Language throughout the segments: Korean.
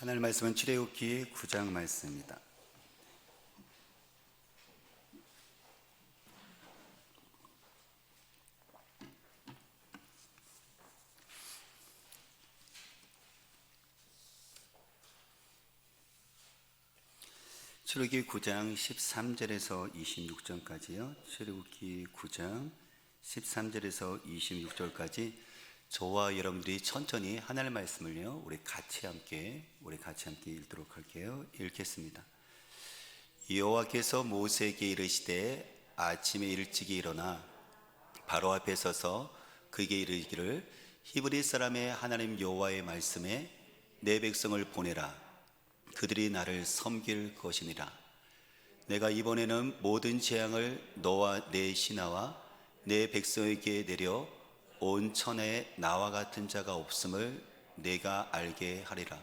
하나님 말씀은 출애굽기 9장 말씀입니다. 출애굽기 9장 13절에서 26절까지요. 출애굽기 9장 13절에서 26절까지 저와 여러분들이 천천히 하나님 말씀을요 우리 같이 함께 읽도록 할게요. 읽겠습니다. 여호와께서 모세에게 이르시되 아침에 일찍이 일어나 바로 앞에 서서 그에게 이르기를 히브리 사람의 하나님 여호와의 말씀에 내 백성을 보내라. 그들이 나를 섬길 것이니라. 내가 이번에는 모든 재앙을 너와 내 신하와 내 백성에게 내려 온 천하에 나와 같은 자가 없음을 내가 알게 하리라.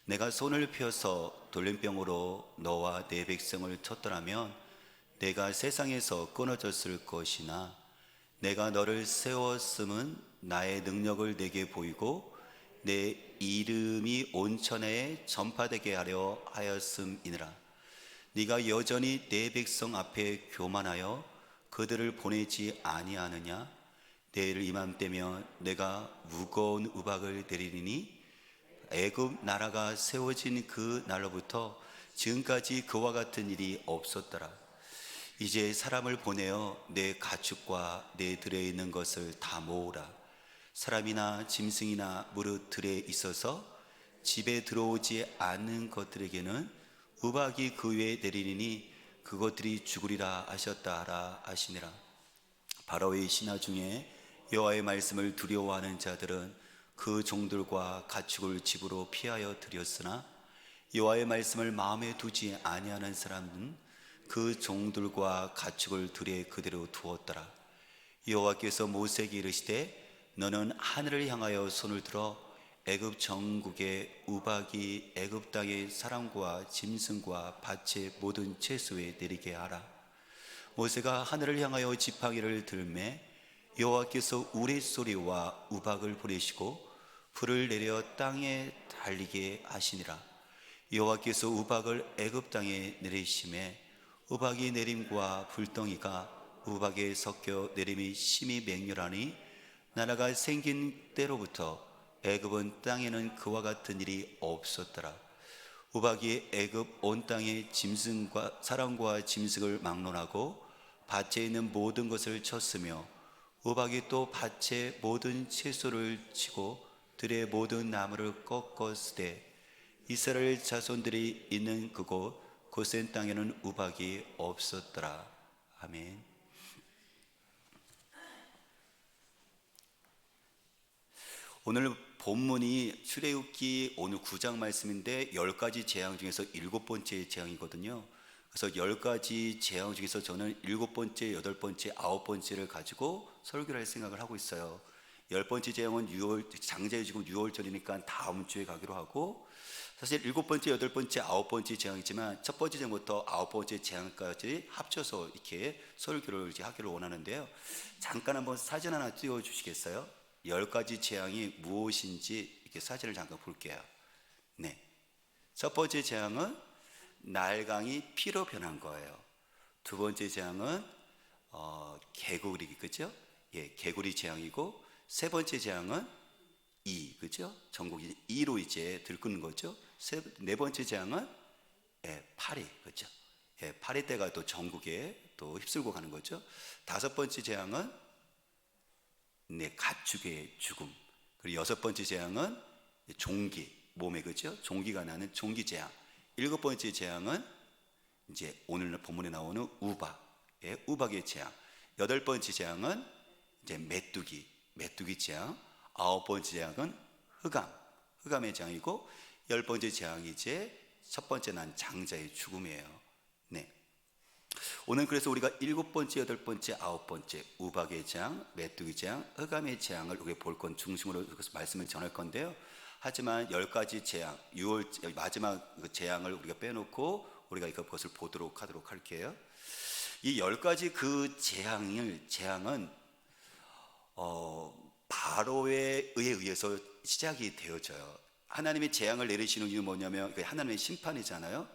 내가 손을 펴서 돌림병으로 너와 내 백성을 쳤더라면 내가 세상에서 끊어졌을 것이나 내가 너를 세웠음은 나의 능력을 내게 보이고 내 이름이 온 천하에 전파되게 하려 하였음이니라. 네가 여전히 내 백성 앞에 교만하여 그들을 보내지 아니하느냐? 내일 이맘때면 내가 무거운 우박을 내리리니 애굽 나라가 세워진 그 날로부터 지금까지 그와 같은 일이 없었더라. 이제 사람을 보내어 내 가축과 내 들에 있는 것을 다 모으라. 사람이나 짐승이나 무릇 들에 있어서 집에 들어오지 않는 것들에게는 우박이 그 위에 내리니 그것들이 죽으리라 하셨다 하라 하시니라. 바로의 신하 중에 여호와의 말씀을 두려워하는 자들은 그 종들과 가축을 집으로 피하여 들였으나 여호와의 말씀을 마음에 두지 아니하는 사람은 그 종들과 가축을 들에 그대로 두었더라. 여호와께서 모세에게 이르시되 너는 하늘을 향하여 손을 들어 애굽 전국에 우박이 애굽 땅의 사람과 짐승과 밭의 모든 채소에 내리게 하라. 모세가 하늘을 향하여 지팡이를 들매 여호와께서 우레소리와 우박을 보내시고 불을 내려 땅에 달리게 하시니라. 여호와께서 우박을 애굽 땅에 내리심에 우박이 내림과 불덩이가 우박에 섞여 내림이 심히 맹렬하니 나라가 생긴 때로부터 애굽은 땅에는 그와 같은 일이 없었더라. 우박이 애굽 온 땅의 짐승과 사람과 짐승을 막론하고 밭에 있는 모든 것을 쳤으며 우박이 또 밭의 모든 채소를 치고 들의 모든 나무를 꺾었으되 이스라엘 자손들이 있는 그곳 고센 땅에는 우박이 없었더라. 아멘. 오늘 본문이 출애굽기 오늘 9장 말씀인데 10가지 재앙 중에서 7번째 재앙이거든요. 그래서 10가지 재앙 중에서 저는 7번째, 8번째, 9번째를 가지고 설교를 할 생각을 하고 있어요. 10번째 재앙은 장자의 지금 6월절이니까 다음 주에 가기로 하고, 사실 7번째, 8번째, 9번째 재앙이지만 첫 번째 재앙부터 9번째 재앙까지 합쳐서 이렇게 설교를 이제 하기를 원하는데요. 잠깐 한번 사진 하나 띄워 주시겠어요? 10가지 재앙이 무엇인지 이렇게 사진을 잠깐 볼게요. 네. 첫 번째 재앙은 날강이 피로 변한 거예요. 두 번째 재앙은 개구리, 그죠? 예, 개구리 재앙이고, 세 번째 재앙은 그죠? 전국이 이로 이제 들끓는 거죠. 네 번째 재앙은 파리, 그죠? 예, 파리 때가 또 전국에 또 휩쓸고 가는 거죠. 다섯 번째 재앙은 가축의 죽음. 그리고 여섯 번째 재앙은 종기, 몸에, 그죠? 종기가 나는 종기 재앙. 일곱 번째 재앙은 이제 오늘 본문에 나오는 우박의 재앙. 여덟 번째 재앙은 이제 메뚜기 재앙. 아홉 번째 재앙은 흑암의 재앙이고, 열 번째 재앙이 이제 첫 번째 난 장자의 죽음이에요. 네. 오늘 그래서 우리가 일곱 번째, 여덟 번째, 아홉 번째 우박의 재앙, 메뚜기 재앙, 흑암의 재앙을 우리가 볼 건 중심으로 말씀을 전할 건데요. 하지만 10가지 재앙, 6월 마지막 그 재앙을 우리가 빼놓고 우리가 그것을 보도록 하도록 할게요. 이 10가지 그 재앙은 바로에 의해서 시작이 되어져요. 하나님의 재앙을 내리시는 이유는 뭐냐면 그게 하나님의 심판이잖아요.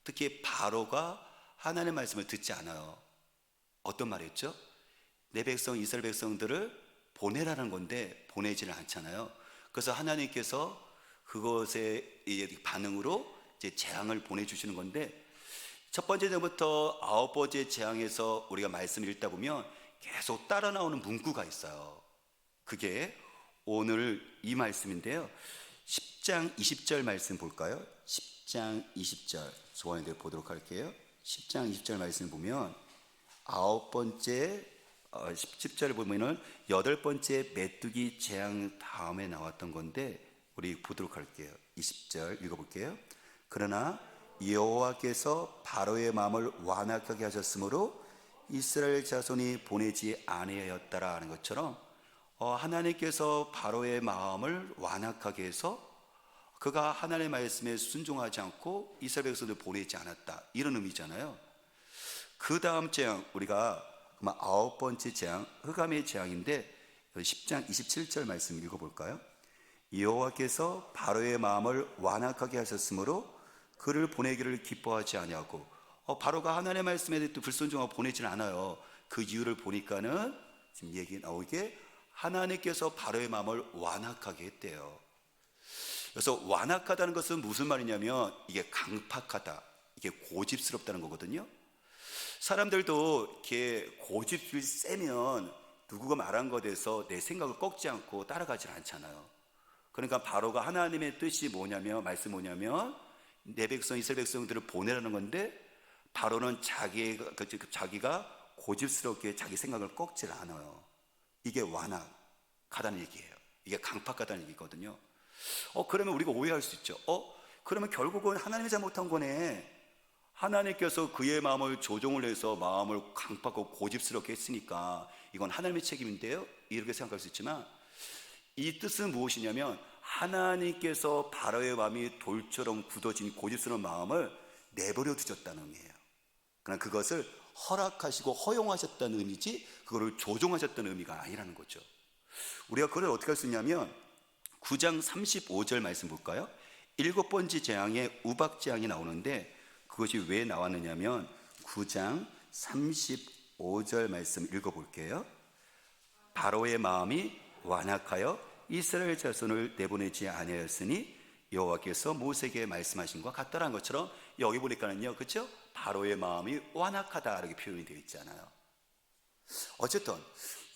특히 바로가 하나님의 말씀을 듣지 않아요. 어떤 말이었죠? 내 백성 이스라엘 백성들을 보내라는 건데 보내지를 않잖아요. 그래서 하나님께서 그것의 반응으로 이제 재앙을 보내주시는 건데, 첫 번째 때부터 아홉 번째 재앙에서 우리가 말씀을 읽다 보면 계속 따라 나오는 문구가 있어요. 그게 오늘 이 말씀인데요. 10장 20절 말씀 볼까요? 10장 20절 소원에 보도록 할게요. 10장 20절 말씀을 보면 아홉 번째 10절을 보면은 여덟 번째 메뚜기 재앙 다음에 나왔던 건데 우리 보도록 할게요. 20절 읽어볼게요. 그러나 여호와께서 바로의 마음을 완악하게 하셨으므로 이스라엘 자손이 보내지 아니하였더라 하는 것처럼 하나님께서 바로의 마음을 완악하게 해서 그가 하나님의 말씀에 순종하지 않고 이스라엘 백성을 보내지 않았다, 이런 의미잖아요. 그 다음 재앙, 우리가 아홉 번째 재앙, 흑암의 재앙인데 10장 27절 말씀 읽어볼까요? 여호와께서 바로의 마음을 완악하게 하셨으므로 그를 보내기를 기뻐하지 아니하고, 바로가 하나님의 말씀에 불순종하고 보내지는 않아요. 그 이유를 보니까는 지금 얘기 나오게 하나님께서 바로의 마음을 완악하게 했대요. 그래서 완악하다는 것은 무슨 말이냐면 이게 강팍하다, 이게 고집스럽다는 거거든요. 사람들도 이렇게 고집이 세면 누구가 말한 것에 대해서 내 생각을 꺾지 않고 따라가지 않잖아요. 그러니까 바로가 하나님의 뜻이 뭐냐면, 말씀 뭐냐면 내 백성 이스라엘 백성들을 보내라는 건데, 바로는 자기가 고집스럽게 자기 생각을 꺾질 않아요. 이게 완악하다는 얘기예요. 이게 강팍하다는 얘기거든요. 그러면 우리가 오해할 수 있죠. 그러면 결국은 하나님이 잘못한 거네. 하나님께서 그의 마음을 조종을 해서 마음을 강팍하고 고집스럽게 했으니까 이건 하나님의 책임인데요, 이렇게 생각할 수 있지만, 이 뜻은 무엇이냐면 하나님께서 바로의 마음이 돌처럼 굳어진 고집스러운 마음을 내버려 두셨다는 의미예요. 그러나 그것을 허락하시고 허용하셨다는 의미지 그거를 조종하셨다는 의미가 아니라는 거죠. 우리가 그걸 어떻게 할 수 있냐면 9장 35절 말씀 볼까요? 일곱 번째 재앙에 우박 재앙이 나오는데 그것이 왜 나왔느냐면 9장 35절 말씀 읽어볼게요. 바로의 마음이 완악하여 이스라엘 자손을 내보내지 아니하였으니 여호와께서 모세에게 말씀하신 것과 같다라는 것처럼 여기 보니까는요, 그렇죠? 바로의 마음이 완악하다 이렇게 표현이 되어 있잖아요. 어쨌든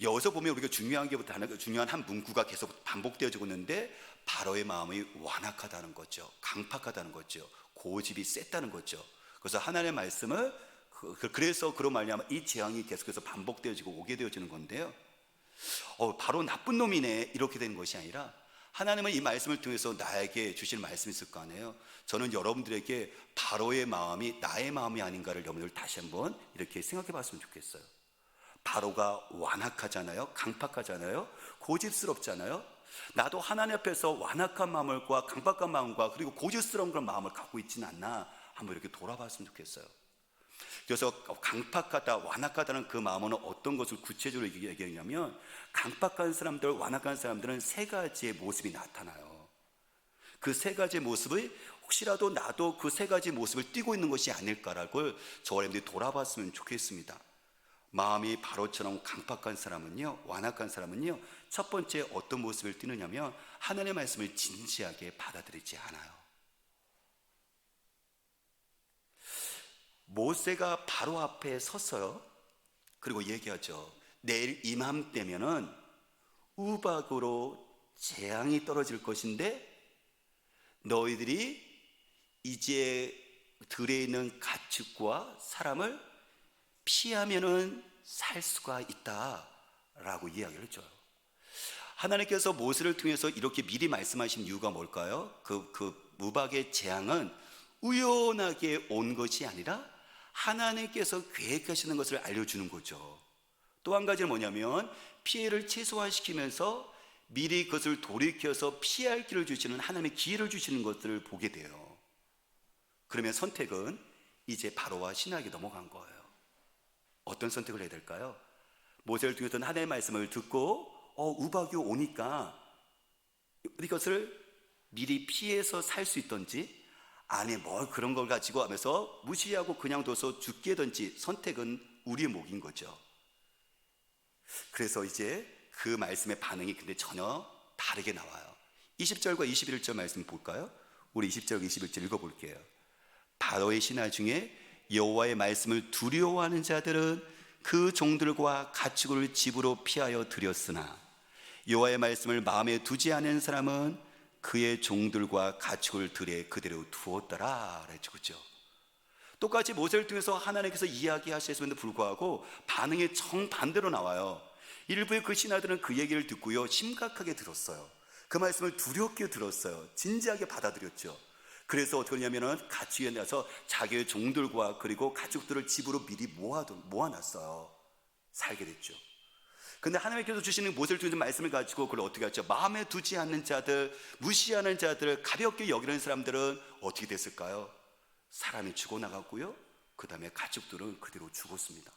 여기서 보면 우리가 중요한 한 문구가 계속 반복되어지고 있는데 바로의 마음이 완악하다는 거죠. 강팍하다는 거죠. 고집이 셌다는 거죠. 그래서 하나님의 말씀을 그래서 그런 말이냐면 이 재앙이 계속해서 반복되어지고 오게 되어지는 건데요. 바로 나쁜 놈이네 이렇게 된 것이 아니라 하나님은 이 말씀을 통해서 나에게 주시는 말씀이 있을 거 아니에요. 저는 여러분들에게 바로의 마음이 나의 마음이 아닌가를 여러분들 다시 한번 이렇게 생각해 봤으면 좋겠어요. 바로가 완악하잖아요. 강팍하잖아요. 고집스럽잖아요. 나도 하나님 앞에서 완악한 마음과 강팍한 마음과 그리고 고집스러운 그런 마음을 갖고 있지는 않나 한번 이렇게 돌아봤으면 좋겠어요. 그래서 강팍하다, 완악하다는 그 마음은 어떤 것을 구체적으로 얘기하냐면 강팍한 사람들, 완악한 사람들은 세 가지의 모습이 나타나요. 그 세 가지의 모습을 혹시라도 나도 그 세 가지 모습을 띠고 있는 것이 아닐까라고 저와 여러분들이 돌아봤으면 좋겠습니다. 마음이 바로처럼 강팍한 사람은요, 완악한 사람은요, 첫 번째 어떤 모습을 띠느냐면 하나님의 말씀을 진지하게 받아들이지 않아요. 모세가 바로 앞에 섰어요. 그리고 얘기하죠. 내일 이맘때면은 우박으로 재앙이 떨어질 것인데 너희들이 이제 들에 있는 가축과 사람을 피하면은 살 수가 있다라고 이야기를 해줘요. 하나님께서 모세를 통해서 이렇게 미리 말씀하신 이유가 뭘까요? 그 우박의 재앙은 우연하게 온 것이 아니라 하나님께서 계획하시는 것을 알려주는 거죠. 또 한 가지는 뭐냐면 피해를 최소화시키면서 미리 그것을 돌이켜서 피할 길을 주시는 하나님의 기회를 주시는 것들을 보게 돼요. 그러면 선택은 이제 바로와 신학이 넘어간 거예요. 어떤 선택을 해야 될까요? 모세를 통해서는 하나님의 말씀을 듣고 우박이 오니까 이것을 미리 피해서 살 수 있던지, 아니 뭘 그런 걸 가지고 하면서 무시하고 그냥 둬서 죽게 든지 선택은 우리의 몫인 거죠. 그래서 이제 그 말씀의 반응이 근데 전혀 다르게 나와요. 20절과 21절 말씀 볼까요? 우리 20절 21절 읽어볼게요. 바로의 신하 중에 여호와의 말씀을 두려워하는 자들은 그 종들과 가축을 집으로 피하여 들였으나 여호와의 말씀을 마음에 두지 않은 사람은 그의 종들과 가축을 들에 그대로 두었더라 그랬죠. 그렇죠? 똑같이 모세를 통해서 하나님께서 이야기하셨음에도 불구하고 반응이 정반대로 나와요. 일부의 그 신하들은 그 얘기를 듣고요, 심각하게 들었어요. 그 말씀을 두렵게 들었어요. 진지하게 받아들였죠. 그래서 어떻게 하냐면은 가축에 나서 자기의 종들과 그리고 가축들을 집으로 미리 모아놨어요. 살게 됐죠. 근데 하나님께서 주시는 모세를 통해서 말씀을 가지고 그걸 어떻게 했죠? 마음에 두지 않는 자들, 무시하는 자들, 가볍게 여기는 사람들은 어떻게 됐을까요? 사람이 죽어나갔고요, 그 다음에 가축들은 그대로 죽었습니다.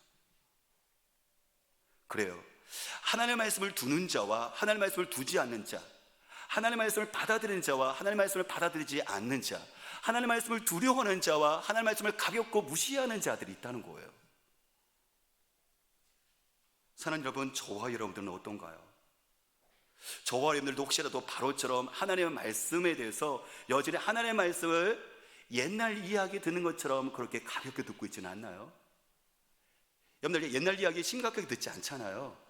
그래요. 하나님의 말씀을 두는 자와 하나님의 말씀을 두지 않는 자, 하나님의 말씀을 받아들이는 자와 하나님의 말씀을 받아들이지 않는 자, 하나님의 말씀을 두려워하는 자와 하나님의 말씀을 가볍고 무시하는 자들이 있다는 거예요. 사랑하는 여러분, 저와 여러분들은 어떤가요? 저와 여러분들도 혹시라도 바로처럼 하나님의 말씀에 대해서 여전히 하나님의 말씀을 옛날 이야기 듣는 것처럼 그렇게 가볍게 듣고 있지는 않나요? 여러분들 옛날 이야기 심각하게 듣지 않잖아요.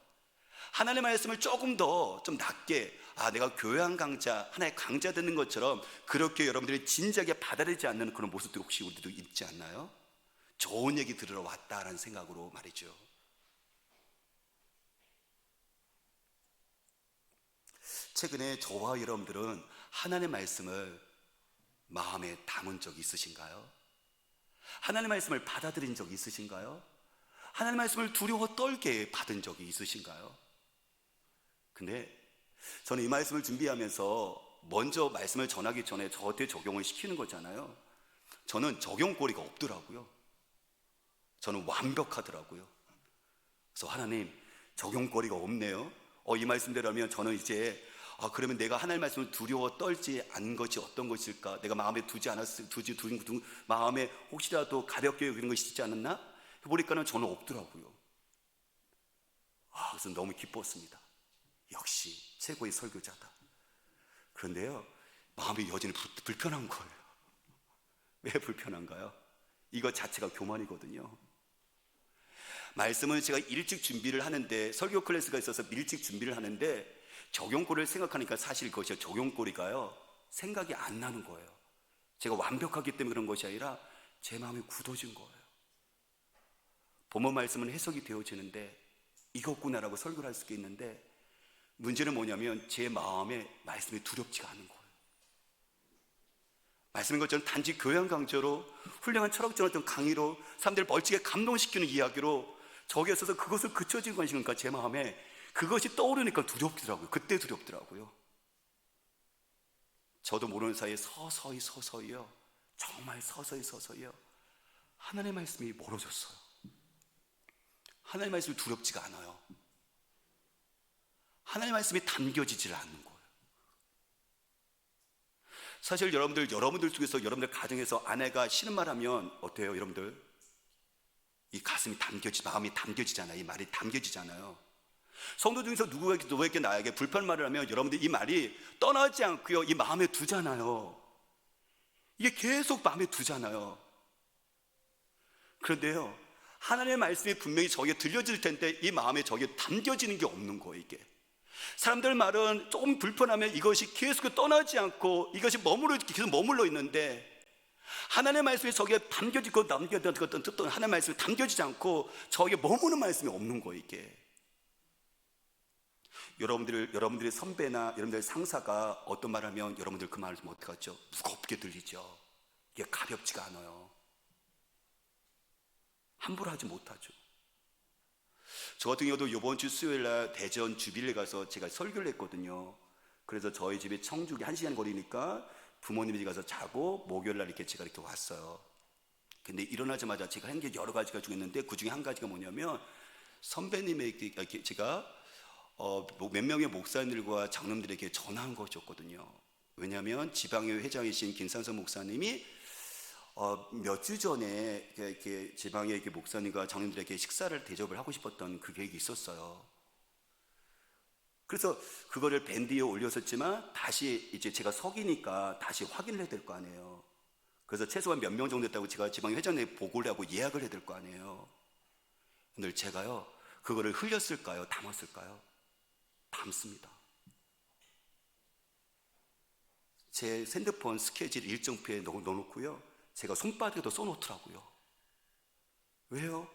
하나님의 말씀을 조금 더 좀 낮게, 내가 교양 강좌, 하나의 강좌 듣는 것처럼 그렇게 여러분들이 진지하게 받아들이지 않는 그런 모습들 혹시 우리도 있지 않나요? 좋은 얘기 들으러 왔다라는 생각으로 말이죠. 최근에 저와 여러분들은 하나님의 말씀을 마음에 담은 적이 있으신가요? 하나님의 말씀을 받아들인 적이 있으신가요? 하나님의 말씀을 두려워 떨게 받은 적이 있으신가요? 근데 저는 이 말씀을 준비하면서 먼저 말씀을 전하기 전에 저한테 적용을 시키는 거잖아요. 저는 적용거리가 없더라고요. 저는 완벽하더라고요. 그래서 하나님, 적용거리가 없네요. 이 말씀대로라면 저는 이제 그러면 내가 하나님의 말씀을 두려워 떨지 않은 것이 어떤 것일까? 내가 마음에 두지 않았을, 마음에 혹시라도 가볍게 여기는 것이 있지 않았나? 보니까는 저는 없더라고요. 그래서 너무 기뻤습니다. 역시 최고의 설교자다. 그런데요, 마음이 여전히 불편한 거예요. 왜 불편한가요? 이거 자체가 교만이거든요. 말씀은 제가 일찍 준비를 하는데, 설교 클래스가 있어서 일찍 준비를 하는데 적용거리를 생각하니까 사실 그것이 적용거리가요, 생각이 안 나는 거예요. 제가 완벽하기 때문에 그런 것이 아니라 제 마음이 굳어진 거예요. 본문 말씀은 해석이 되어지는데 이것구나라고 설교를 할 수가 있는데, 문제는 뭐냐면 제 마음에 말씀이 두렵지가 않은 거예요. 말씀인 것처럼 단지 교양 강좌로, 훌륭한 철학적 어떤 강의로, 사람들을 멀찍이 감동시키는 이야기로 저기에 있어서 그것을 그쳐진 것이니까 제 마음에 그것이 떠오르니까 두렵더라고요. 그때 두렵더라고요. 저도 모르는 사이에 서서히요, 정말 서서히요, 하나님의 말씀이 멀어졌어요. 하나님의 말씀이 두렵지가 않아요. 하나님의 말씀이 담겨지질 않는 거예요. 사실 여러분들 중에서 여러분들 가정에서 아내가 싫은 말 하면 어때요? 여러분들 이 가슴이 마음이 담겨지잖아요. 이 말이 담겨지잖아요. 성도 중에서 누구에게 나에게 불편 말을 하면 여러분들 이 말이 떠나지 않고요, 이 마음에 두잖아요. 이게 계속 마음에 두잖아요. 그런데요, 하나님의 말씀이 분명히 저에게 들려질 텐데 이 마음에 저에게 담겨지는 게 없는 거예요. 이게 사람들 말은 조금 불편하면 이것이 계속 떠나지 않고 이것이 계속 머물러 있는데, 하나님의 말씀이 저에게 담겨지고 하나님의 말씀이 담겨지지 않고 저에게 머무는 말씀이 없는 거예요. 이게 여러분들의 선배나 여러분들의 상사가 어떤 말을 하면 여러분들 그 말을 어떻게 하죠? 무겁게 들리죠. 이게 가볍지가 않아요. 함부로 하지 못하죠. 저 같은 경우도 이번 주 수요일날 대전 주빌에 가서 제가 설교를 했거든요. 그래서 저희 집이 청주기 1시간 거리니까 부모님 집에 가서 자고 목요일날 제가 이렇게 왔어요. 근데 일어나자마자 제가 한 게 여러 가지가 있는데 그 중에 한 가지가 뭐냐면, 선배님에게 제가 몇 명의 목사님들과 장로님들에게 전화한 것이었거든요. 왜냐하면 지방교회 회장이신 김상선 목사님이 몇 주 전에 이렇게 지방의 목사님과 장로님들에게 식사를 대접을 하고 싶었던 그 계획이 있었어요. 그래서 그거를 밴드에 올렸었지만 다시 이제 제가 석이니까 다시 확인을 해야 될 거 아니에요. 그래서 최소한 몇 명 정도 됐다고 제가 지방 회장님에 보고를 하고 예약을 해야 될 거 아니에요. 근데 제가요, 그거를 흘렸을까요? 담았을까요? 담습니다. 제 핸드폰 스케줄 일정표에 넣어놓고요, 제가 손바닥에도 써놓더라고요. 왜요?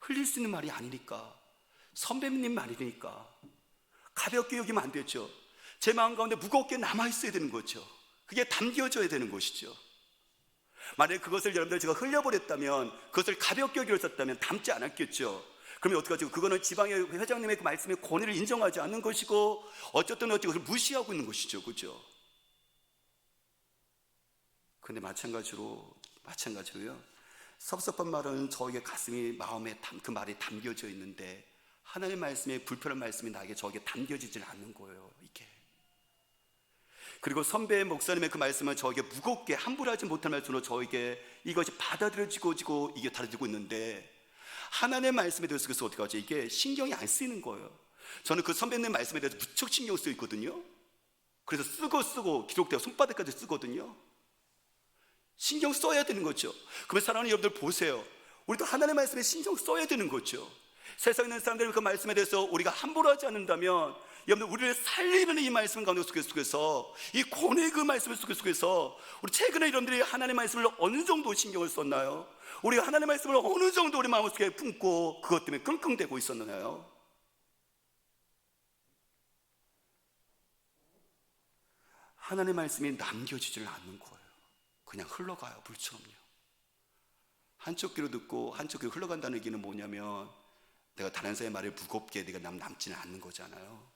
흘릴 수 있는 말이 아니니까, 선배님 말이니까. 가볍게 여기면 안 되죠. 제 마음 가운데 무겁게 남아있어야 되는 거죠. 그게 담겨져야 되는 것이죠. 만약에 그것을 여러분들 제가 흘려버렸다면, 그것을 가볍게 여기로 썼다면 담지 않았겠죠. 그러면 어떡하죠? 그거는 지방의 회장님의 그 말씀의 권위를 인정하지 않는 것이고, 어쨌든 그것을 무시하고 있는 것이죠. 그죠? 근데 마찬가지로요, 섭섭한 말은 저에게 가슴이, 마음에 그 말이 담겨져 있는데, 하나님의 말씀에 불편한 말씀이 나에게 저에게 담겨지질 않는 거예요, 이게. 그리고 선배 목사님의 그 말씀은 저에게 무겁게 함부로 하지 못할 말씀으로 저에게 이것이 받아들여지고 이게 다뤄지고 있는데, 하나님의 말씀에 대해서 그래서 어떻게 하죠? 이게 신경이 안 쓰이는 거예요. 저는 그 선배님 말씀에 대해서 무척 신경 쓰여 있거든요. 그래서 쓰고 기록되어 손바닥까지 쓰거든요. 신경 써야 되는 거죠. 그러면 사랑하는 여러분들 보세요. 우리도 하나님의 말씀에 신경 써야 되는 거죠. 세상에 있는 사람들이 그 말씀에 대해서 우리가 함부로 하지 않는다면, 여러분들 우리를 살리는 이 말씀 가운데 속에서, 이 권의 그 말씀 속에서 우리 최근에 여러분들이 하나님의 말씀을 어느 정도 신경을 썼나요? 우리가 하나님의 말씀을 어느 정도 우리 마음속에 품고 그것 때문에 끙끙대고 있었나요? 하나님의 말씀이 남겨지질 않는 거예요. 그냥 흘러가요, 물처럼요. 한쪽 귀로 듣고 한쪽 귀로 흘러간다는 얘기는 뭐냐면, 내가 다른 사람의 말을 무겁게 내가 남지는 않는 거잖아요.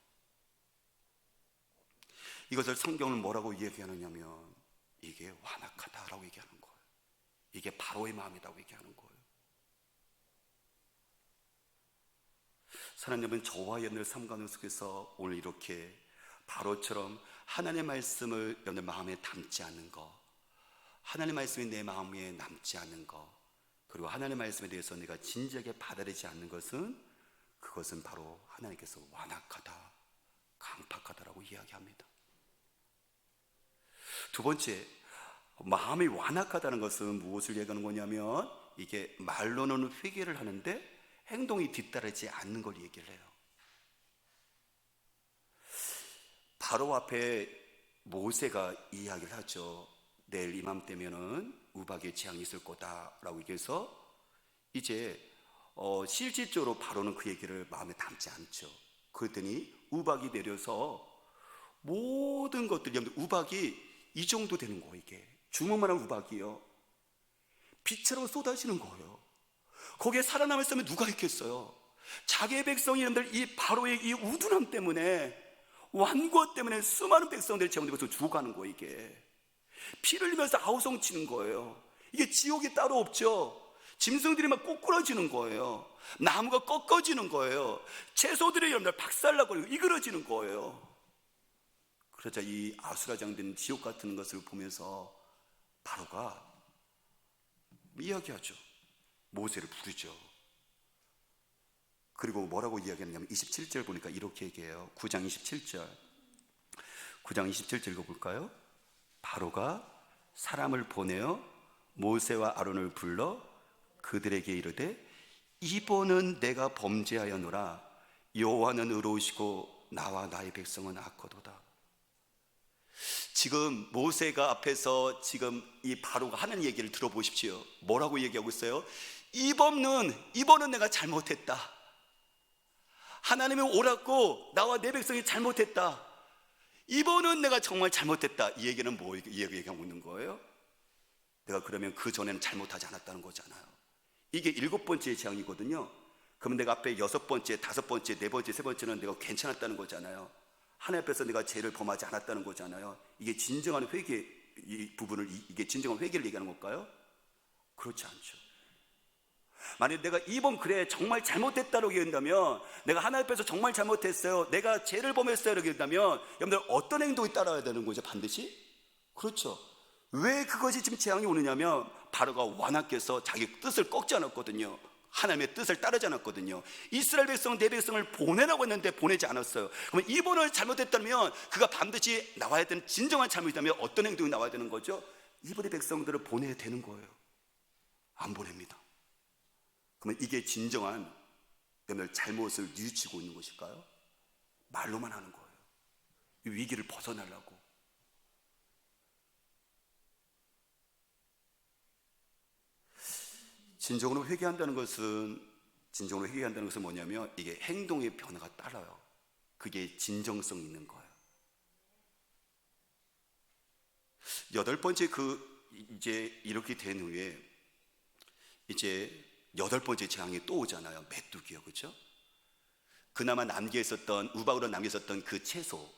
이것을 성경은 뭐라고 얘기하느냐면, 이게 완악하다라고 얘기하는 거예요. 이게 바로의 마음이라고 얘기하는 거예요. 사랑하는 여러분, 저와 여러분의 삶 가운데 속에서 오늘 이렇게 바로처럼 하나님의 말씀을 여러분의 마음에 담지 않는 거, 하나님의 말씀이 내 마음에 남지 않는 거, 그리고 하나님의 말씀에 대해서 내가 진지하게 받아들이지 않는 것은, 그것은 바로 하나님께서 완악하다, 강팍하다라고 이야기합니다. 두 번째, 마음이 완악하다는 것은 무엇을 얘기하는 거냐면, 이게 말로는 회개를 하는데 행동이 뒤따르지 않는 걸 얘기를 해요. 바로 앞에 모세가 이야기를 하죠. 내일 이맘때면은 우박의 재앙이 있을 거다라고 얘기해서, 이제 실질적으로 바로는 그 얘기를 마음에 담지 않죠. 그랬더니 우박이 내려서 모든 것들이, 우박이 이 정도 되는 거예요. 이게 주먹만한 우박이요, 빛으로 쏟아지는 거예요. 거기에 살아남을 사람이 누가 있겠어요? 자기의 백성이 여러분들 이 바로의 이 우둔함 때문에, 완고 때문에 수많은 백성들이 제공되면서 죽어가는 거예요. 이게 피를 흘리면서 아우성치는 거예요. 이게 지옥이 따로 없죠. 짐승들이 막 꼬꾸라지는 거예요. 나무가 꺾어지는 거예요. 채소들이 여러분들 박살나버리고 이그러지는 거예요. 그러자 이 아수라장된 지옥 같은 것을 보면서 바로가 이야기하죠. 모세를 부르죠. 그리고 뭐라고 이야기하냐면 27절 보니까 이렇게 얘기해요. 9장 27절 읽어볼까요? 바로가 사람을 보내어 모세와 아론을 불러 그들에게 이르되, 이번은 내가 범죄하였노라. 여호와는 의로우시고 나와 나의 백성은 악하도다. 지금 모세가 앞에서 지금 이 바로가 하는 얘기를 들어보십시오. 뭐라고 얘기하고 있어요? 이번은 내가 잘못했다. 하나님이 옳았고 나와 내 백성이 잘못했다. 이번은 내가 정말 잘못했다. 이 얘기는 뭐 얘기하고 있는 거예요? 내가 그러면 그 전에는 잘못하지 않았다는 거잖아요. 이게 7번째 재앙이거든요. 그러면 내가 앞에 6번째, 5번째, 4번째, 3번째는 내가 괜찮았다는 거잖아요. 하나님 앞에서 내가 죄를 범하지 않았다는 거잖아요. 이게 진정한 회개, 이 부분을, 이게 진정한 회개를 얘기하는 걸까요? 그렇지 않죠. 만약 내가 이번 그래 정말 잘못했다고 얘기한다면, 내가 하나님 앞에서 정말 잘못했어요, 내가 죄를 범했어요 라고 얘기한다면, 여러분들 어떤 행동이 따라야 되는 거죠? 반드시? 그렇죠. 왜 그것이 지금 재앙이 오느냐면, 바로가 완악해서 자기 뜻을 꺾지 않았거든요. 하나님의 뜻을 따르지 않았거든요. 이스라엘 백성, 내 백성을 보내라고 했는데 보내지 않았어요. 그러면 이번을 잘못했다면 그가 반드시 나와야 되는, 진정한 잘못이라면 어떤 행동이 나와야 되는 거죠? 이번의 백성들을 보내야 되는 거예요. 안 보냅니다. 그러면 이게 진정한 여러분들 잘못을 뉘우치고 있는 것일까요? 말로만 하는 거예요. 이 위기를 벗어나려고. 진정으로 회개한다는 것은 뭐냐면, 이게 행동의 변화가 따라요. 그게 진정성 있는 거예요. 8번째 이제 이렇게 된 후에 이제 8번째 재앙이 또 오잖아요. 메뚜기요, 그렇죠? 그나마 우박으로 남겨 있었던 그 채소,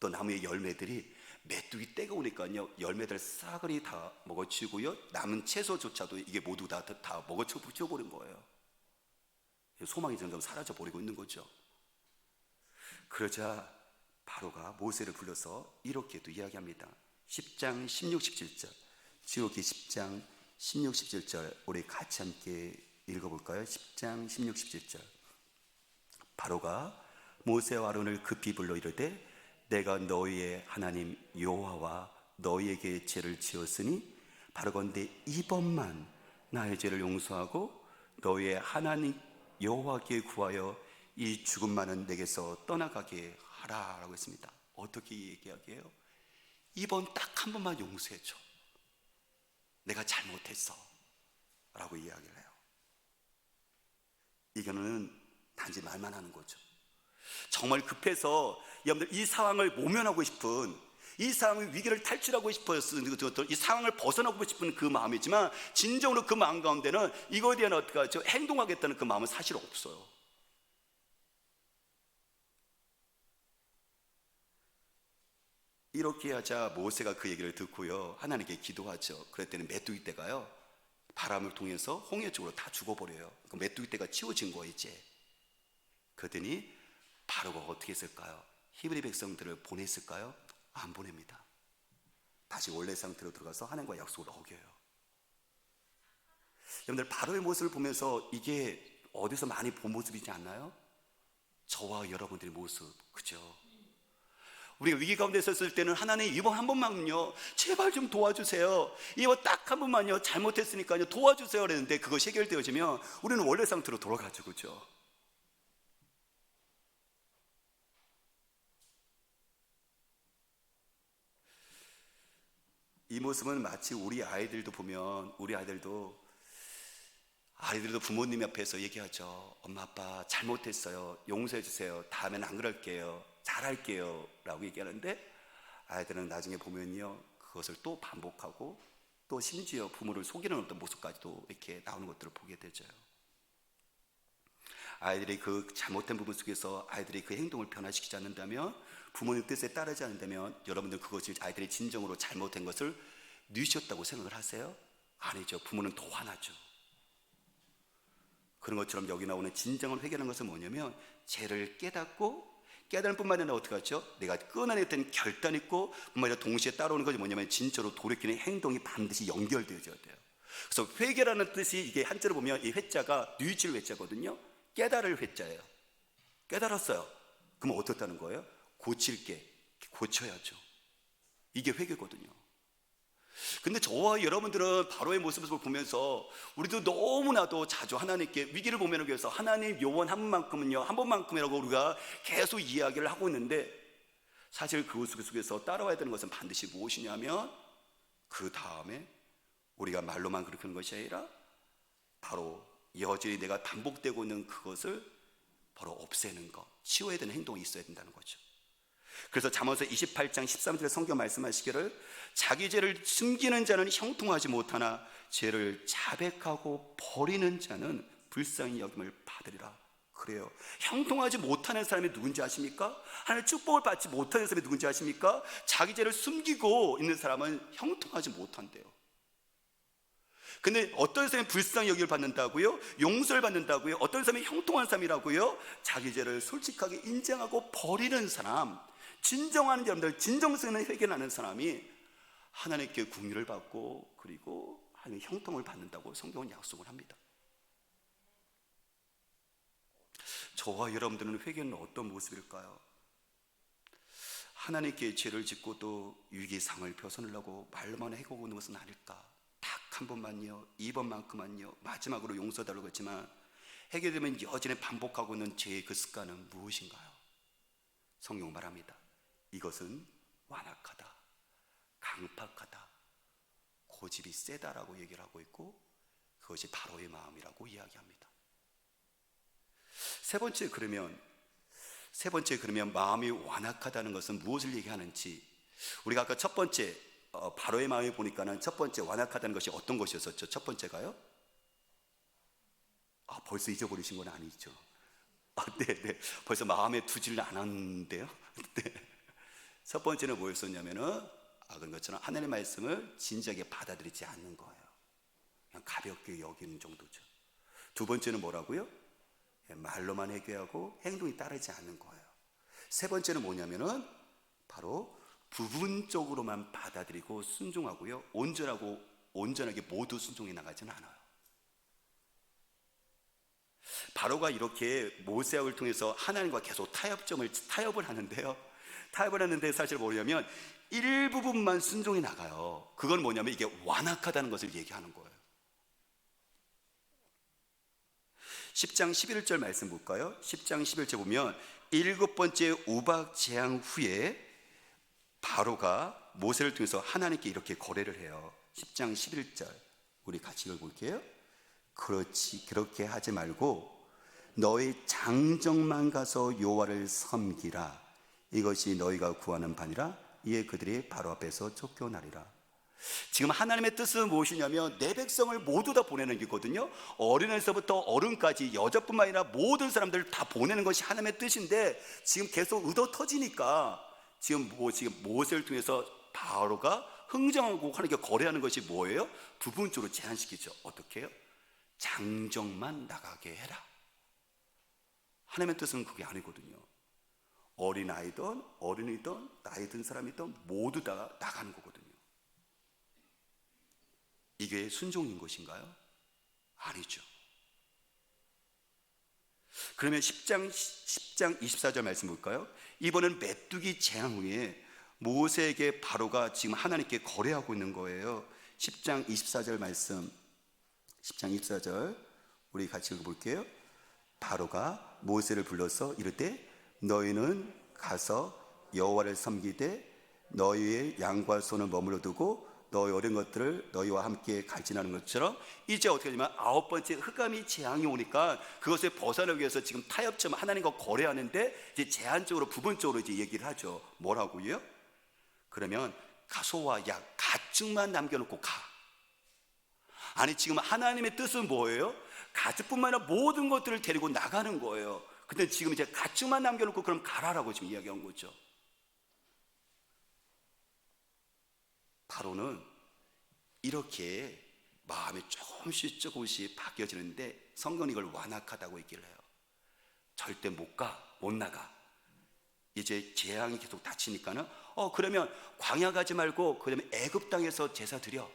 또 나무의 열매들이 메뚜기 때가 오니까요, 열매들 싸그리 다 먹어치우고요, 남은 채소조차도 이게 모두 다 먹어치워버린 거예요. 소망이 점점 사라져 버리고 있는 거죠. 그러자 바로가 모세를 불러서 이렇게도 이야기합니다. 10장 16, 17절, 지옥기 10장 16, 17절 우리 같이 함께 읽어볼까요? 10장 16, 17절. 바로가 모세와 아론을 급히 불러 이르되, 내가 너희의 하나님 여호와와 너희에게 죄를 지었으니 바로건대 이번만 나의 죄를 용서하고 너희의 하나님 여호와께 구하여 이 죽음만은 내게서 떠나가게 하라 라고 했습니다. 어떻게 얘기하게요? 이번 딱 한 번만 용서해줘, 내가 잘못했어 라고 이야기를 해요. 이거는 단지 말만 하는 거죠. 정말 급해서 여러분들 이 상황을 모면하고 싶은, 이 상황의 위기를 탈출하고 싶어서 이 상황을 벗어나고 싶은 그 마음이지만, 진정으로 그 마음 가운데는 이거에 대한 어떻게 하죠? 행동하겠다는 그 마음은 사실 없어요. 이렇게 하자 모세가 그 얘기를 듣고요, 하나님께 기도하죠. 그랬더니 메뚜기 떼가요, 바람을 통해서 홍해 쪽으로 다 죽어버려요. 그 메뚜기 떼가 치워진 거예요 이제. 그랬더니 바로가 어떻게 했을까요? 히브리 백성들을 보냈을까요? 안 보냅니다. 다시 원래 상태로 들어가서 하나님과 약속을 어겨요. 여러분들 바로의 모습을 보면서 이게 어디서 많이 본 모습이지 않나요? 저와 여러분들의 모습, 그죠? 우리가 위기 가운데 있었을 때는 하나님 이번 한 번만요 제발 좀 도와주세요, 이번 딱 한 번만요 잘못했으니까요 도와주세요 그랬는데, 그것이 해결되어지면 우리는 원래 상태로 돌아가죠, 그죠? 이 모습은 마치 우리 아이들도 보면, 우리 아이들도 부모님 앞에서 얘기하죠. 엄마 아빠 잘못했어요, 용서해 주세요, 다음엔 안 그럴게요, 잘할게요 라고 얘기하는데, 아이들은 나중에 보면요 그것을 또 반복하고, 또 심지어 부모를 속이는 어떤 모습까지도 이렇게 나오는 것들을 보게 되죠. 아이들이 그 잘못된 부분 속에서 아이들이 그 행동을 변화시키지 않는다면, 부모님 뜻에 따르지 않는다면, 여러분들 그것이 아이들이 진정으로 잘못된 것을 뉘우쳤다고 생각을 하세요? 아니죠. 부모는 더 화나죠. 그런 것처럼 여기 나오는 진정한 회개라는 것은 뭐냐면, 죄를 깨달을 뿐만 아니라 어떻게 하죠? 내가 끊어냈던 결단 있고, 뿐만 아니라 동시에 따라오는 것이 뭐냐면, 진짜로 돌이키는 행동이 반드시 연결되어져야 돼요. 그래서 회개라는 뜻이, 이게 한자로 보면 이 회자가 뉘우칠 회자거든요. 깨달을 회자예요. 깨달았어요. 그럼 어떻다는 거예요? 고쳐야죠. 이게 회개거든요. 근데 저와 여러분들은 바로의 모습을 보면서 우리도 너무나도 자주 하나님께 위기를 보면은, 위해서 하나님 요원 한 번만큼이라고 우리가 계속 이야기를 하고 있는데, 사실 그 속에서 따라와야 되는 것은 반드시 무엇이냐면, 그 다음에 우리가 말로만 그렇게 하는 것이 아니라 바로 여전히 내가 반복되고 있는 그것을 바로 없애는 것, 치워야 되는 행동이 있어야 된다는 거죠. 그래서 잠언서 28장 13절에 성경 말씀하시기를, 자기 죄를 숨기는 자는 형통하지 못하나 죄를 자백하고 버리는 자는 불쌍히 여김을 받으리라. 그래요. 형통하지 못하는 사람이 누군지 아십니까? 하나님의 축복을 받지 못하는 사람이 누군지 아십니까? 자기 죄를 숨기고 있는 사람은 형통하지 못한대요. 근데 어떤 사람이 불쌍히 여기를 받는다고요? 용서를 받는다고요? 어떤 사람이 형통한 사람이라고요? 자기 죄를 솔직하게 인정하고 버리는 사람, 진정한 여러분들, 진정성 있는 회개하는 사람이 하나님께 긍휼을 받고 그리고 하나님의 형통을 받는다고 성경은 약속을 합니다. 저와 여러분들은 회개는 어떤 모습일까요? 하나님께 죄를 짓고 또 위기상을 벗어나려고 말로만 해고고 있는 것은 아닐까? 딱 한 번만요, 이번만큼만요, 마지막으로 용서달라고 했지만 해결되면 여전히 반복하고 있는 죄의 그 습관은 무엇인가요? 성경 말합니다. 이것은 완악하다, 강팍하다, 고집이 세다라고 얘기를 하고 있고 그것이 바로의 마음이라고 이야기합니다. 세 번째 그러면 마음이 완악하다는 것은 무엇을 얘기하는지, 우리가 아까 첫 번째 바로의 마음이 보니까는 첫 번째 완악하다는 것이 어떤 것이었었죠? 첫 번째가요? 벌써 잊어버리신 건 아니죠? 네. 벌써 마음에 두지를 않았는데요. 네. 첫 번째는 뭐였었냐면은 그런 것처럼 하나님의 말씀을 진지하게 받아들이지 않는 거예요. 그냥 가볍게 여기는 정도죠. 두 번째는 뭐라고요? 말로만 회개하고 행동이 따르지 않는 거예요. 세 번째는 뭐냐면은 바로 부분적으로만 받아들이고 순종하고요, 온전하게 모두 순종해 나가지는 않아요. 바로가 이렇게 모세학을 통해서 하나님과 계속 타협을 하는데요. 타협을 하는데 사실 뭐냐면 일부분만 순종해 나가요. 그건 뭐냐면 이게 완악하다는 것을 얘기하는 거예요. 10장 11절 말씀 볼까요? 10장 11절 보면 7번째 우박 재앙 후에 바로가 모세를 통해서 하나님께 이렇게 거래를 해요. 10장 11절 우리 같이 읽어볼게요. 그렇게 하지 말고 너희 장정만 가서 여호와를 섬기라. 이것이 너희가 구하는 바니라. 이에 그들이 바로 앞에서 쫓겨나리라. 지금 하나님의 뜻은 무엇이냐면 내 백성을 모두 다 보내는 게거든요. 어린애에서부터 어른까지 여자뿐만 아니라 모든 사람들을 다 보내는 것이 하나님의 뜻인데 지금 계속 의도 터지니까 지금 모세를 통해서 바로가 흥정하고 하나님께 거래하는 것이 뭐예요? 부분적으로 제한시키죠. 어떻게 해요? 장정만 나가게 해라. 하나님의 뜻은 그게 아니거든요. 어린아이든 어른이든 나이 든 사람이든 모두 다 나가는 거거든요. 이게 순종인 것인가요? 아니죠. 그러면 10장 24절 말씀 볼까요? 이번엔 메뚜기 재앙 후에 모세에게 바로가 지금 하나님께 거래하고 있는 거예요. 10장 24절 말씀, 10장 24절 우리 같이 읽어볼게요. 바로가 모세를 불러서 이르되 너희는 가서 여호와를 섬기되 너희의 양과 소는 머물러 두고 너희 어린 것들을 너희와 함께 갈진하는 것처럼 이제 어떻게 되냐면 9번째 흑암이 재앙이 오니까 그것을 벗어나기 위해서 지금 타협점 하나님과 거래하는데 이제 제한적으로 부분적으로 이제 얘기를 하죠. 뭐라고요? 그러면 가소와 약 가축만 남겨놓고 가. 아니 지금 하나님의 뜻은 뭐예요? 가축뿐만 아니라 모든 것들을 데리고 나가는 거예요. 근데 지금 이제 가축만 남겨놓고 그럼 가라라고 지금 이야기한 거죠. 바로는 이렇게 마음이 조금씩 바뀌어지는데 성경은 이걸 완악하다고 얘기를 해요. 절대 못 나가. 이제 재앙이 계속 닥치니까는 그러면 광야 가지 말고 그러면 애굽 땅에서 제사 드려.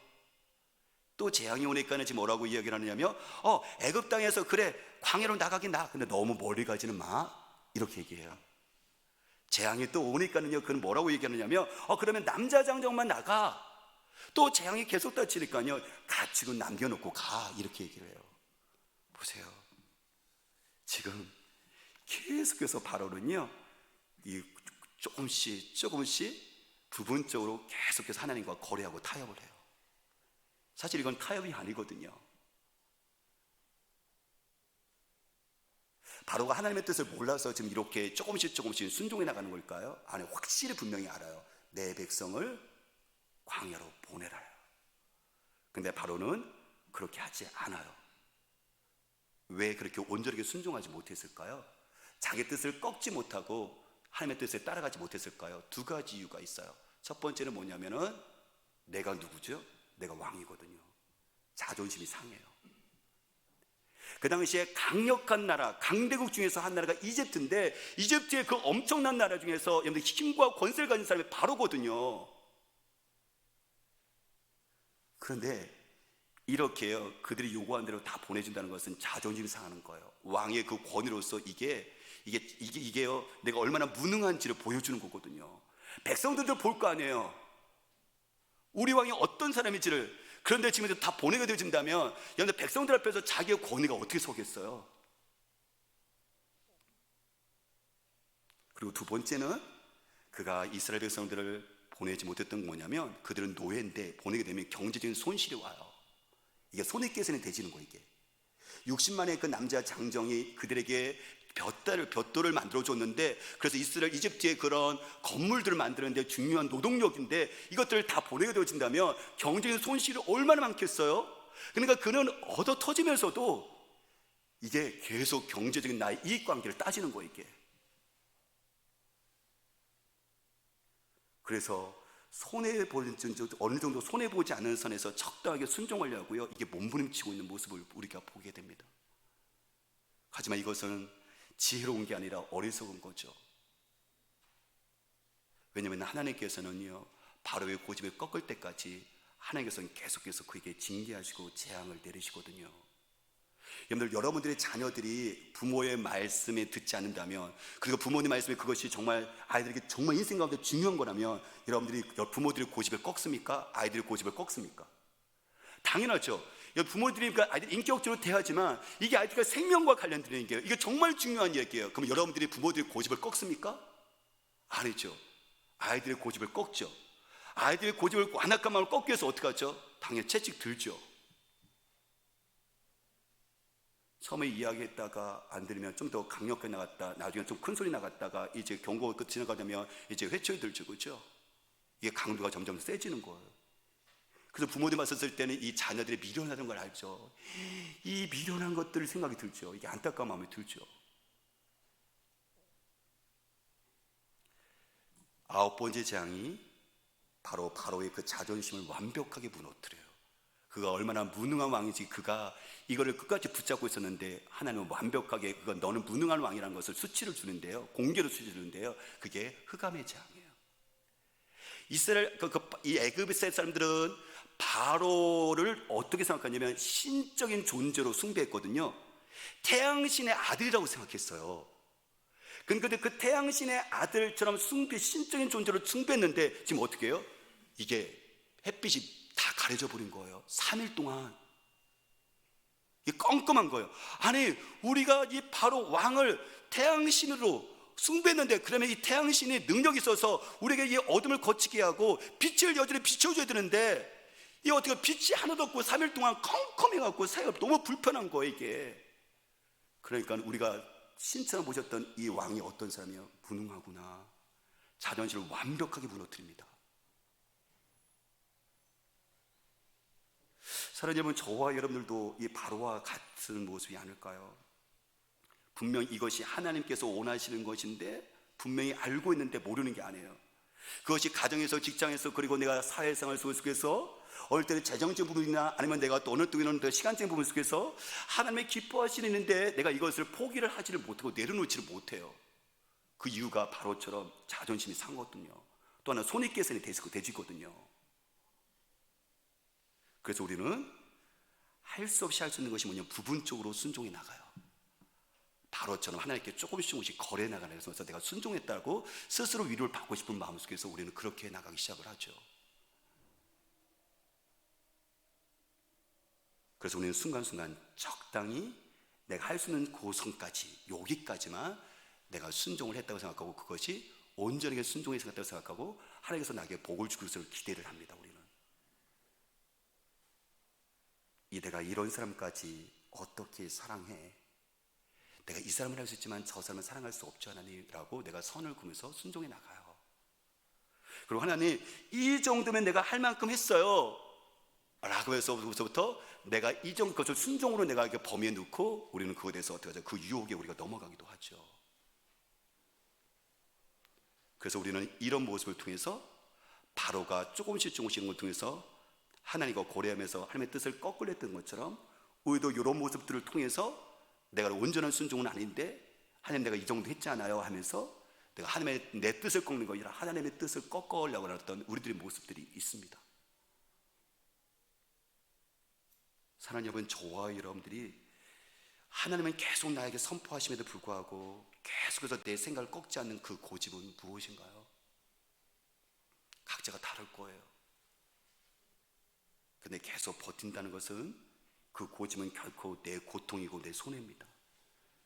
또 재앙이 오니까는 지금 뭐라고 이야기를 하느냐면 애굽 땅에서 그래 광야로 나가긴 나. 근데 너무 멀리 가지는 마. 이렇게 얘기해요. 재앙이 또 오니까는요, 그건 뭐라고 얘기하느냐면 그러면 남자 장정만 나가. 또 재앙이 계속 닥치니까요, 가축은 남겨놓고 가. 이렇게 얘기를 해요. 보세요. 지금 계속해서 바로는요, 이 조금씩 부분적으로 계속해서 하나님과 거래하고 타협을 해요. 사실 이건 타협이 아니거든요. 바로가 하나님의 뜻을 몰라서 지금 이렇게 조금씩 순종해 나가는 걸까요? 아니, 확실히 분명히 알아요. 내 백성을 광야로 보내라요. 근데 바로는 그렇게 하지 않아요. 왜 그렇게 온전하게 순종하지 못했을까요? 자기 뜻을 꺾지 못하고 하나님의 뜻에 따라가지 못했을까요? 두 가지 이유가 있어요. 첫 번째는 뭐냐면은 내가 누구죠? 내가 왕이거든요. 자존심이 상해요. 그 당시에 강력한 나라, 강대국 중에서 한 나라가 이집트인데, 이집트의 그 엄청난 나라 중에서 여러분들 힘과 권세를 가진 사람이 바로거든요. 그런데 이렇게요, 그들이 요구한 대로 다 보내준다는 것은 자존심이 상하는 거예요. 왕의 그 권위로서 이게요, 내가 얼마나 무능한지를 보여주는 거거든요. 백성들도 볼 거 아니에요, 우리 왕이 어떤 사람인지를. 그런데 지금 다 보내게 되어진다면 여러분들 백성들 앞에서 자기의 권위가 어떻게 서겠어요? 그리고 두 번째는 그가 이스라엘 백성들을 보내지 못했던 건 뭐냐면, 그들은 노예인데 보내게 되면 경제적인 손실이 와요. 이게 손해께서는 대지는 거예요. 이게 60만의 그 남자 장정이 그들에게 볕돌을 만들어줬는데, 그래서 이집트의 그런 건물들을 만드는데 중요한 노동력인데, 이것들을 다 보내게 되어진다면 경제적인 손실이 얼마나 많겠어요? 그러니까 그는 얻어 터지면서도 이게 계속 경제적인 나의 이익관계를 따지는 거예요, 이게. 그래서 어느 정도 손해보지 않는 선에서 적당하게 순종하려고요, 이게 몸부림치고 있는 모습을 우리가 보게 됩니다. 하지만 이것은 지혜로운 게 아니라 어리석은 거죠. 왜냐하면 하나님께서는요, 바로의 고집을 꺾을 때까지 하나님께서는 계속해서 그에게 징계하시고 재앙을 내리시거든요. 여러분들의 자녀들이 부모의 말씀에 듣지 않는다면, 그리고 부모님 말씀에 그것이 정말 아이들에게 정말 인생 가운데 중요한 거라면, 부모들이 고집을 꺾습니까? 아이들이 고집을 꺾습니까? 당연하죠. 부모들이 아이들 인격적으로 대하지만 이게 아이들과 생명과 관련된 얘기예요. 이게 정말 중요한 얘기예요. 그럼 여러분들이 부모들이 고집을 꺾습니까? 아니죠. 아이들의 고집을 꺾죠. 아이들의 고집을 완악한 마음을 꺾기 위해서 어떻게 하죠? 당연히 채찍 들죠. 처음에 이야기했다가 안 들으면 좀 더 강력하게 나갔다, 나중에 좀 큰 소리 나갔다가 이제 경고가 끝 지나가면 이제 회초에 들죠. 그렇죠? 이게 강도가 점점 세지는 거예요. 그래서 부모님 봤었을 때는 이 자녀들이 미련하는 걸 알죠. 이 미련한 것들 생각이 들죠. 이게 안타까운 마음이 들죠. 9번째 재앙이 바로 바로의 그 자존심을 완벽하게 무너뜨려요. 그가 얼마나 무능한 왕인지, 그가 이거를 끝까지 붙잡고 있었는데 하나님은 완벽하게 너는 무능한 왕이라는 것을 수치를 주는데요, 공개로 수치를 주는데요, 그게 흑암의 재앙이에요. 이 애굽의 사람들은 바로를 어떻게 생각하냐면 신적인 존재로 숭배했거든요. 태양신의 아들이라고 생각했어요. 그런데 그 태양신의 아들처럼 신적인 존재로 숭배했는데 지금 어떻게 해요? 이게 햇빛이 다 가려져 버린 거예요. 3일 동안 이게 껌껌한 거예요. 아니, 우리가 이 바로 왕을 태양신으로 숭배했는데, 그러면 이 태양신이 능력이 있어서 우리에게 이 어둠을 거치게 하고 빛을 여전히 비춰줘야 되는데, 이 어떻게 빛이 하나도 없고 3일 동안 컴컴해갖고 사이가 너무 불편한 거예요, 이게. 그러니까 우리가 신처럼 보셨던 이 왕이 어떤 사람이에요? 무능하구나. 자존심을 완벽하게 무너뜨립니다. 사랑하는 여러분, 저와 여러분들도 이 바로와 같은 모습이 아닐까요? 분명 이것이 하나님께서 원하시는 것인데 분명히 알고 있는데 모르는 게 아니에요. 그것이 가정에서, 직장에서, 그리고 내가 사회생활 속에서 어릴 때는 재정적인 부분이나 아니면 내가 또 어느 때는 시간적인 부분 속에서 하나님의 기뻐하시는데 내가 이것을 포기를 하지를 못하고 내려놓지를 못해요. 그 이유가 바로처럼 자존심이 상하거든요. 또 하나 손익계산이 되지거든요. 그래서 우리는 할 수 없이 할 수 있는 것이 뭐냐면 부분적으로 순종해 나가요. 바로처럼 하나님께 조금씩 거래해 나가는 것에서 내가 순종했다고 스스로 위로를 받고 싶은 마음속에서 우리는 그렇게 나가기 시작을 하죠. 그래서 우리는 순간순간 적당히 내가 할 수 있는 그 선까지, 여기까지만 내가 순종을 했다고 생각하고, 그것이 온전하게 순종해서 했다고 생각하고 하나님께서 나에게 복을 주길 기대를 합니다. 우리는 내가 이런 사람까지 어떻게 사랑해? 내가 이 사람을 할 수 있지만 저 사람은 사랑할 수 없지 하나님이라고 내가 선을 그으면서 순종해 나가요. 그리고 하나님, 이 정도면 내가 할 만큼 했어요 라고 해서부터 내가 이 정도 것을 순종으로 내가 이렇게 범위에 넣고 우리는 그거에 대해서 어떻게 하죠? 그 유혹에 우리가 넘어가기도 하죠. 그래서 우리는 이런 모습을 통해서 바로가 조금씩 걸 통해서 하나님과 고려하면서 하나님의 뜻을 거꾸로 했던 것처럼 우리도 이런 모습들을 통해서 내가 온전한 순종은 아닌데 하나님 내가 이 정도 했잖아요 하면서 내가 하나님의 내 뜻을 꺾는 거 아니라 하나님의 뜻을 꺾으려고 했던 우리들의 모습들이 있습니다. 사랑하는 여러분, 저와 여러분들이 하나님은 계속 나에게 선포하심에도 불구하고 계속해서 내 생각을 꺾지 않는 그 고집은 무엇인가요? 각자가 다를 거예요. 근데 계속 버틴다는 것은 그 고집은 결코 내 고통이고 내 손해입니다.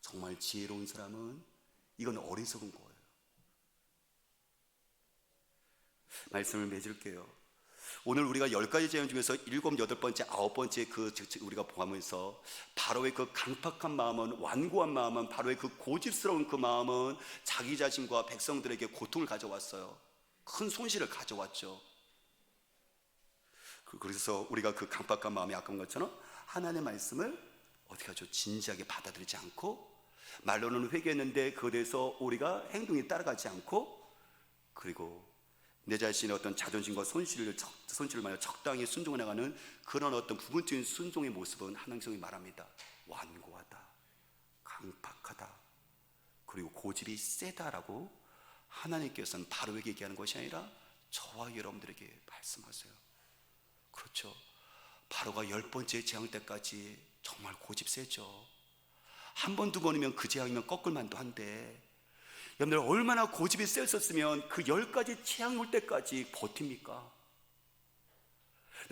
정말 지혜로운 사람은 이건 어리석은 거예요. 말씀을 맺을게요. 오늘 우리가 10가지 재앙 중에서 7, 8번째, 9번째 우리가 보면서 바로의 그 강팍한 마음은, 완고한 마음은, 바로의 그 고집스러운 그 마음은 자기 자신과 백성들에게 고통을 가져왔어요. 큰 손실을 가져왔죠. 그래서 우리가 그 강팍한 마음이 아까운 것처럼 하나님의 말씀을 어떻게 하죠? 진지하게 받아들이지 않고, 말로는 회개했는데 그에 대해서 우리가 행동이 따라가지 않고, 그리고 내 자신의 어떤 자존심과 손실을 말하여 적당히 순종해 나가는 그런 어떤 부분적인 순종의 모습은 하나님이 말합니다. 완고하다, 강팍하다, 그리고 고집이 세다라고 하나님께서는 바로에게 얘기하는 것이 아니라 저와 여러분들에게 말씀하세요. 그렇죠. 바로가 10번째 재앙 때까지 정말 고집 세죠. 한 번, 두 번이면 그 재앙이면 꺾을 만도 한데, 여러분들 얼마나 고집이 셌었으면 그 10가지 재앙이 올 때까지 버팁니까?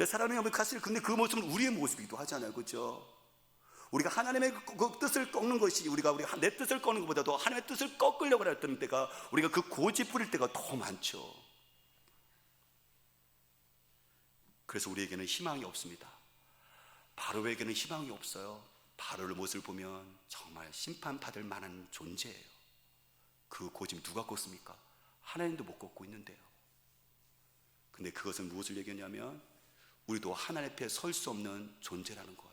사랑하는 여러분, 사실 근데 그 모습은 우리의 모습이기도 하잖아요. 그렇죠? 우리가 하나님의 그 뜻을 꺾는 것이, 우리가 내 뜻을 꺾는 것보다도 하나님의 뜻을 꺾으려고 했던 때가, 우리가 그 고집 부릴 때가 더 많죠. 그래서 우리에게는 희망이 없습니다. 바로에게는 희망이 없어요. 바로의 모습을 보면 정말 심판받을 만한 존재예요. 그 고집 누가 꺾습니까? 하나님도 못 꺾고 있는데요. 근데 그것은 무엇을 얘기하냐면 우리도 하나님 앞에 설 수 없는 존재라는 거예요.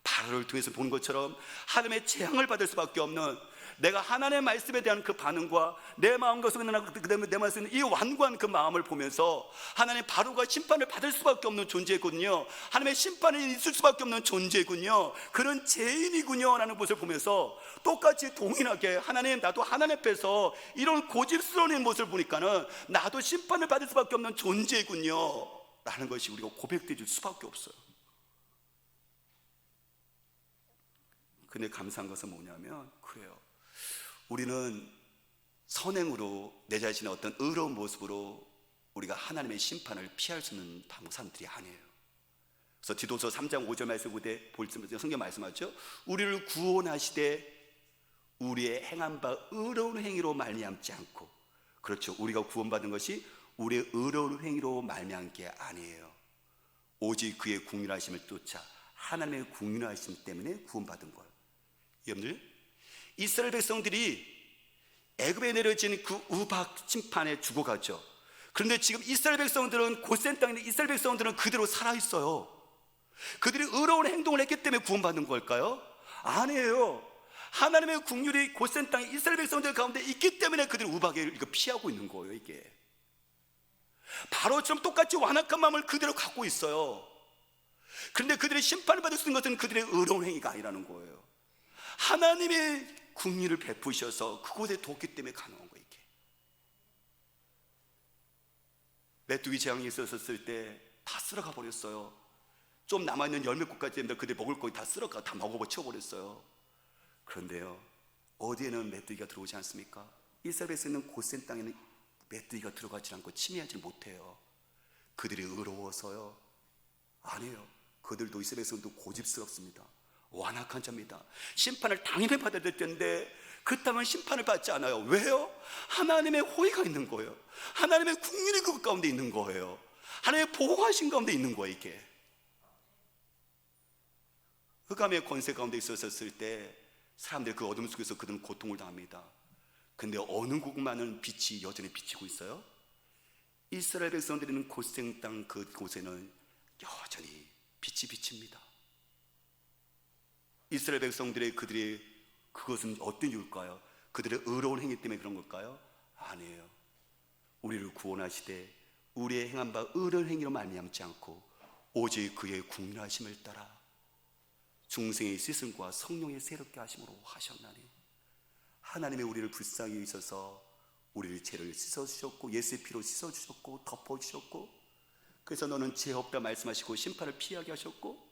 바로를 통해서 보는 것처럼 하나님의 재앙을 받을 수밖에 없는, 내가 하나님의 말씀에 대한 그 반응과 내 마음과 속에 있는 내 말씀에 있는 이 완고한 그 마음을 보면서 하나님 바로가 심판을 받을 수밖에 없는 존재군요, 하나님의 심판이 있을 수밖에 없는 존재군요, 그런 죄인이군요 라는 것을 보면서 똑같이 동일하게 하나님, 나도 하나님 앞에서 이런 고집스러운 모습을 보니까는 나도 심판을 받을 수밖에 없는 존재군요 라는 것이 우리가 고백될 수밖에 없어요. 근데 감사한 것은 뭐냐면, 그래요, 우리는 선행으로 내 자신의 어떤 의로운 모습으로 우리가 하나님의 심판을 피할 수 있는 사람들이 아니에요. 그래서 디도서 3장 5절 말씀 보시면 성경 말씀하죠. 우리를 구원하시되 우리의 행한 바 의로운 행위로 말미암지 않고, 그렇죠, 우리가 구원받은 것이 우리의 의로운 행위로 말미암은 게 아니에요. 오직 그의 궁휼하심을 쫓아 하나님의 궁휼하심 때문에 구원받은 거예요. 여러분들, 이스라엘 백성들이 애굽에 내려진 그 우박 심판에 죽어가죠. 그런데 지금 이스라엘 백성들은, 고센 땅에 있는 이스라엘 백성들은 그대로 살아있어요. 그들이 의로운 행동을 했기 때문에 구원받는 걸까요? 아니에요. 하나님의 긍휼이 고센 땅에 이스라엘 백성들 가운데 있기 때문에 그들이 우박을 피하고 있는 거예요. 이게 바로처럼 똑같이 완악한 마음을 그대로 갖고 있어요. 그런데 그들이 심판을 받을 수 있는 것은 그들의 의로운 행위가 아니라는 거예요. 하나님의 긍휼을 베푸셔서 그곳에 뒀기 때문에 가능한 거예요. 이게 메뚜기 재앙이 있었을 때 다 쓸어가 버렸어요. 좀 남아있는 열매꽃까지 되면 그들이 먹을 거기 다 쓸어가, 다 먹어 치워버렸어요. 그런데요, 어디에는 메뚜기가 들어오지 않습니까? 이스라엘에서 있는 고센 땅에는 메뚜기가 들어가지 않고 침해하지 못해요. 그들이 의로워서요? 아니에요. 그들도 이스라엘에서도 고집스럽습니다. 완악한 자입니다. 심판을 당연히 받아야 될 텐데 그 땅은 심판을 받지 않아요. 왜요? 하나님의 호의가 있는 거예요. 하나님의 긍휼이 그 가운데 있는 거예요. 하나님의 보호하신 가운데 있는 거예요. 이게 흑암의 권세 가운데 있었을 때 사람들이 그 어둠 속에서 그들은 고통을 당합니다. 근데 어느 곳만은 빛이 여전히 비치고 있어요? 이스라엘 백성들이 있는 고센 땅 그곳에는 여전히 빛이 비칩니다. 이스라엘 백성들의 그것은 어떤 이유일까요? 그들의 의로운 행위 때문에 그런 걸까요? 아니에요. 우리를 구원하시되 우리의 행한 바 의를 행위로 말미암지 않고 오직 그의 국률하심을 따라 중생의 씻음과 성령의 새롭게 하심으로 하셨나니, 하나님의 우리를 불쌍히 여기셔서 우리를 죄를 씻어주셨고 예수의 피로 씻어주셨고 덮어주셨고, 그래서 너는 죄 없다 말씀하시고 심판을 피하게 하셨고,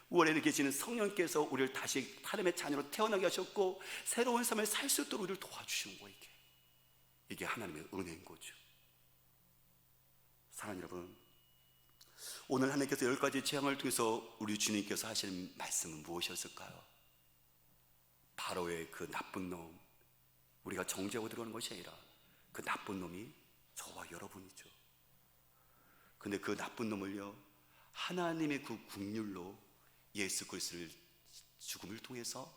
우월에 계시는 성령께서 우리를 다시 하나님의 자녀로 태어나게 하셨고 새로운 삶을 살 수 있도록 우리를 도와주시는 거예요. 이게 하나님의 은혜인 거죠. 사랑하는 여러분, 오늘 하나님께서 10가지 재앙을 통해서 우리 주님께서 하시는 말씀은 무엇이었을까요? 바로의 그 나쁜 놈, 우리가 정죄하고 들어가는 것이 아니라 그 나쁜 놈이 저와 여러분이죠. 근데 그 나쁜 놈을요, 하나님의 그 국률로 예수 그리스도를 죽음을 통해서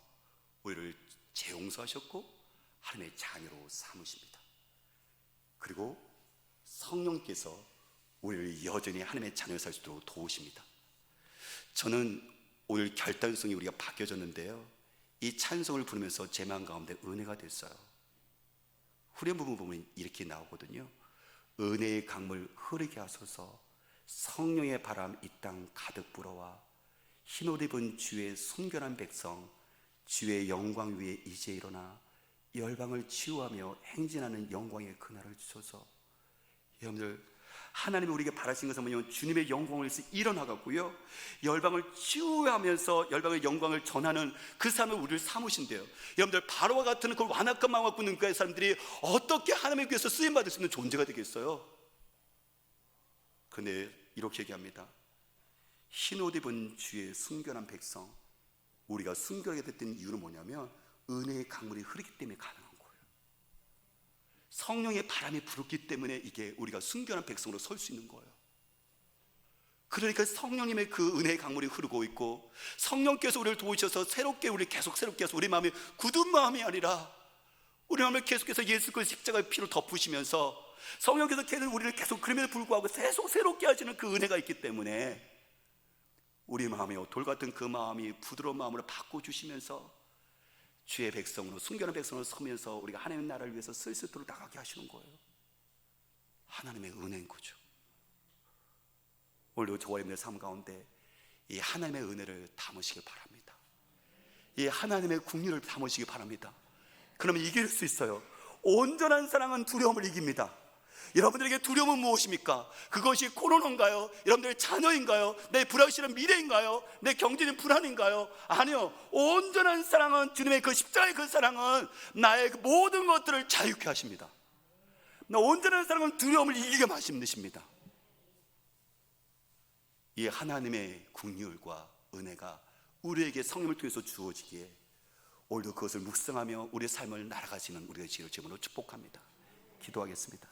우리를 재용서하셨고 하나님의 자녀로 삼으십니다. 그리고 성령께서 우리를 여전히 하나님의 자녀로 살 수 있도록 도우십니다. 저는 오늘 결단성이 우리가 바뀌어졌는데요, 이 찬송을 부르면서 제 마음 가운데 은혜가 됐어요. 후렴 부분 보면 이렇게 나오거든요. 은혜의 강물 흐르게 하소서, 성령의 바람 이 땅 가득 불어와 흰옷 입은 주의 순결한 백성 주의 영광 위에 이제 일어나 열방을 치유하며 행진하는 영광의 그날을 주소서. 여러분들, 하나님이 우리에게 바라신 것은 뭐냐면 주님의 영광을 위해서 일어나갖고요 열방을 치유하면서 열방의 영광을 전하는 그 삶을 우리를 삼으신대요. 여러분들, 바로와 같은 그 완악한 마음을 갖고 있는 그 사람들이 어떻게 하나님의 교회에서 쓰임받을 수 있는 존재가 되겠어요? 근데 이렇게 얘기합니다. 흰옷 입은 주의 순결한 백성, 우리가 순결하게 됐던 이유는 뭐냐면 은혜의 강물이 흐르기 때문에 가능한 거예요. 성령의 바람이 불었기 때문에 이게 우리가 순결한 백성으로 설 수 있는 거예요. 그러니까 성령님의 그 은혜의 강물이 흐르고 있고, 성령께서 우리를 도우셔서 새롭게 우리 계속 새롭게 해서 우리 마음이 굳은 마음이 아니라 우리 마음을 계속해서 예수 그리스도의 십자가의 피로 덮으시면서 성령께서 우리를 계속 그럼에도 불구하고 계속 새롭게 하시는 그 은혜가 있기 때문에 우리 마음이요 돌 같은 그 마음이 부드러운 마음으로 바꿔주시면서 주의 백성으로 순결한 백성으로 서면서 우리가 하나님의 나라를 위해서 쓸 수 있도록 나가게 하시는 거예요. 하나님의 은혜인 거죠. 오늘도 저와 여러분의 삶 가운데 이 하나님의 은혜를 담으시길 바랍니다. 이 하나님의 국률을 담으시기 바랍니다. 그러면 이길 수 있어요. 온전한 사랑은 두려움을 이깁니다. 여러분들에게 두려움은 무엇입니까? 그것이 코로나인가요? 여러분들의 자녀인가요? 내 불확실한 미래인가요? 내 경제적인 불안인가요? 아니요, 온전한 사랑은 주님의 그 십자가의 그 사랑은 나의 그 모든 것들을 자유케 하십니다. 온전한 사랑은 두려움을 이기게 하십니다. 이 하나님의 국률과 은혜가 우리에게 성령을 통해서 주어지기에 오늘도 그것을 묵상하며 우리의 삶을 날아가시는 우리의 지혜를 제물로 축복합니다. 기도하겠습니다.